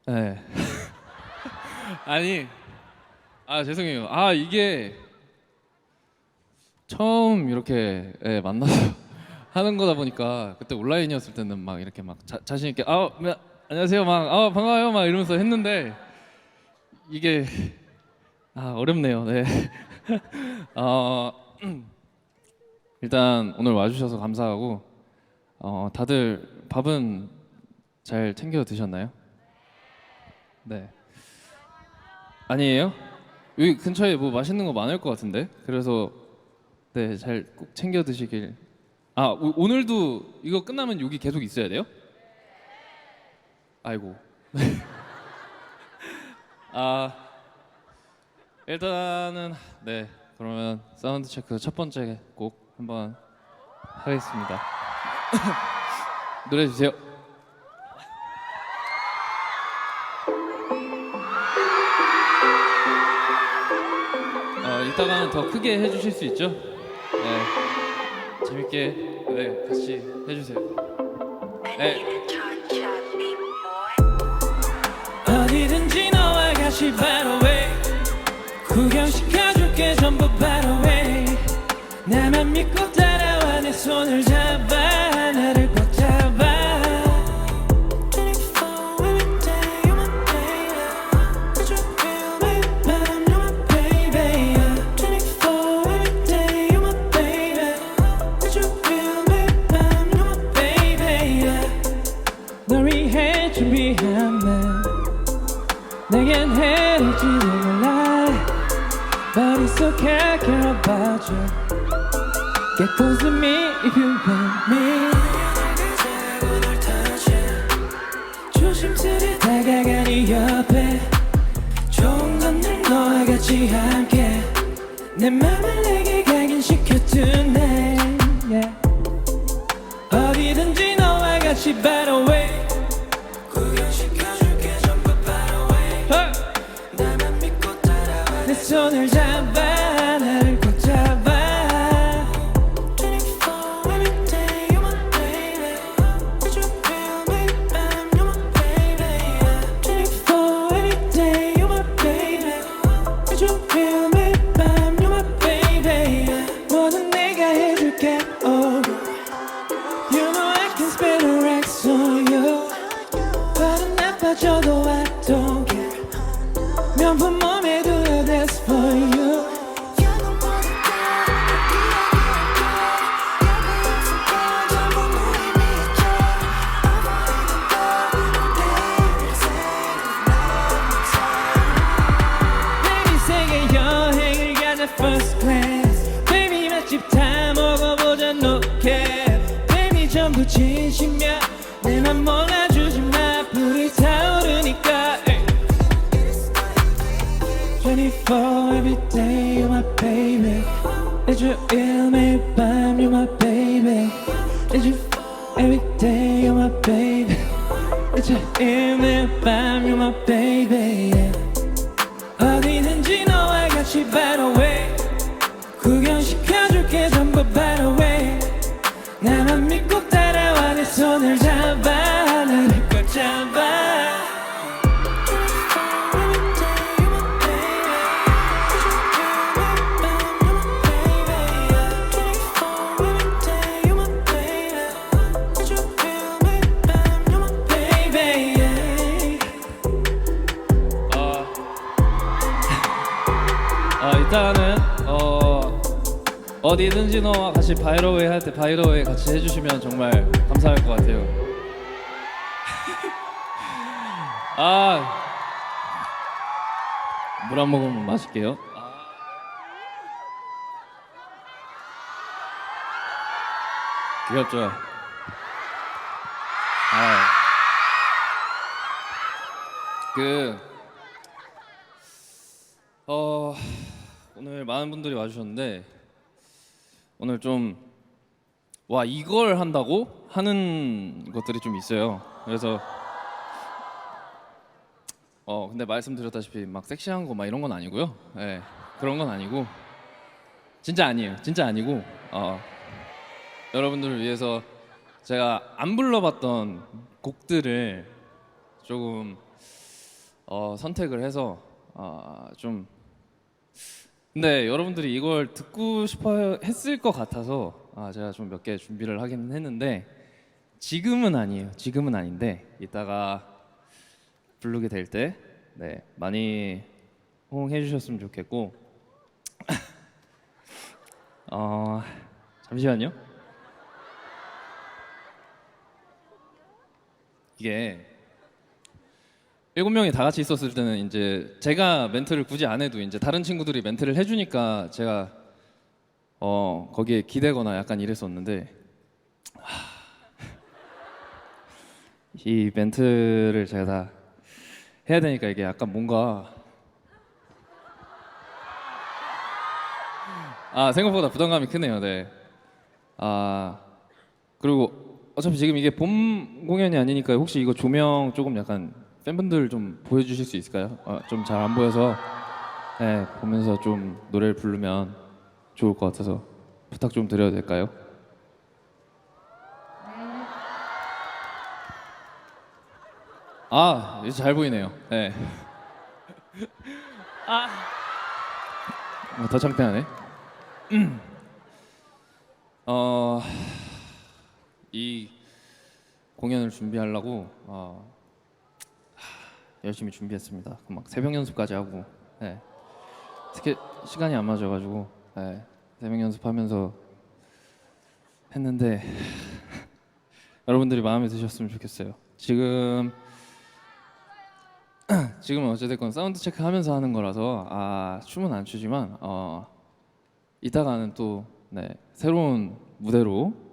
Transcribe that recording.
네. 아니, 죄송해요. 이게 처음 이렇게 만나서 하는 거다 보니까 그때 온라인이었을 때는 막 이렇게 막 자신 있게 안녕하세요 막 반가워요 막 이러면서 했는데 이게 어렵네요. 네. 일단 오늘 와주셔서 감사하고 다들 밥은 잘 챙겨 드셨나요? 네. 아니에요? 여기 근처에 뭐 맛있는 거 많을 것 같은데 그래서 네, 잘 꼭 챙겨 드시길. 오늘도 이거 끝나면 여기 계속 있어야 돼요? 아이고. 일단은 네, 그러면 사운드 체크 첫 번째 곡 한번 하겠습니다. 노래 주세요. 이따가는 더 크게 해주실 수 있죠? 네, 재밌게 네, 같이 해주세요. 네. 어디든지 너와 같이 바로 해 구경시켜줄게 전부 바로 해 나만 믿고 따라와 내 손을 잡아 나를 꼭 잡아 24 every day you're my baby Would you feel me 밤 you're my baby 24 every day you're my baby Would you feel me 밤 you're my baby 널 위해 준비한 날 내겐 해일지도 몰라 머릿속에 I care about you Get close to me if you want me 널 touch 조심스레 다가가 네 옆에 좋은 건 늘 너와 같이 함께 내 맘을 내게 각인시켜 tonight yeah. 어디든지 너와 같이 바로 해 내 손을 잡아 나를 꼭 잡아 24 every day you're my baby Would you feel me I'm you're my baby 24 every day you're my baby Would you feel me I'm you're my baby 뭐든 내가 해줄게 oh You know I can spend a Rex on you 발은 나빠져도 I don't care 명품 몸에 두어 that's for you 내일 세계 여행을 가자 first class Baby 맛집 다 먹어보자 no cap Baby 전부 진심이야 내 맘 몰라주지 마 불이 타오르니까 24 every day you're my baby 일주일 매일 밤 you're my baby 일주일 every day you're my baby 일주일 매일 밤 you're my baby yeah. 어디든지 너와 같이 바로 해 구경시켜줄게 전부 바로 해 나만 믿고 따라와 내 손을 잡아 나를 꼭 잡아 일단은 어디든지 너와 같이 바이러웨이 할 때 바이러웨이 같이 해주시면 정말 감사할 것 같아요. 물 한 모금 마실게요. 귀엽죠? 오늘 많은 분들이 와주셨는데 오늘 좀 이걸 한다고 하는 것들이 좀 있어요. 그래서 근데 말씀드렸다시피 막 섹시한 거 막 이런 건 아니고요. 네, 그런 건 아니고 진짜 아니에요. 진짜 아니고 여러분들을 위해서 제가 안 불러봤던 곡들을 조금 선택을 해서 좀 근데 여러분들이 이걸 듣고 싶어 했을 것 같아서 제가 좀 몇 개 준비를 하긴 했는데 지금은 아니에요. 지금은 아닌데 이따가 부르게 될 때 네, 많이 호응해 주셨으면 좋겠고 잠시만요. 이게 7명이 다 같이 있었을 때는 이제 제가 멘트를 굳이 안 해도 이제 다른 친구들이 멘트를 해주니까 제가 거기에 기대거나 약간 이랬었는데 이 멘트를 제가 다 해야 되니까 이게 약간 뭔가 생각보다 부담감이 크네요. 네. 그리고 어차피 지금 이게 봄 공연이 아니니까 혹시 이거 조명 조금 약간 팬분들 좀 보여주실 수 있을까요? 좀 잘 안 보여서 네, 보면서 좀 노래를 부르면 좋을 것 같아서 부탁 좀 드려도 될까요? 이제 잘 보이네요. 네. 더 창피하네. 이 공연을 준비하려고 열심히 준비했습니다. 막 새벽 연습까지 하고, 네. 시간이 안 맞아가지고 네. 새벽 연습하면서 했는데 여러분들이 마음에 드셨으면 좋겠어요. 지금은 어찌됐건 사운드 체크하면서 하는 거라서 춤은 안 추지만 이따가는 또 네, 새로운 무대로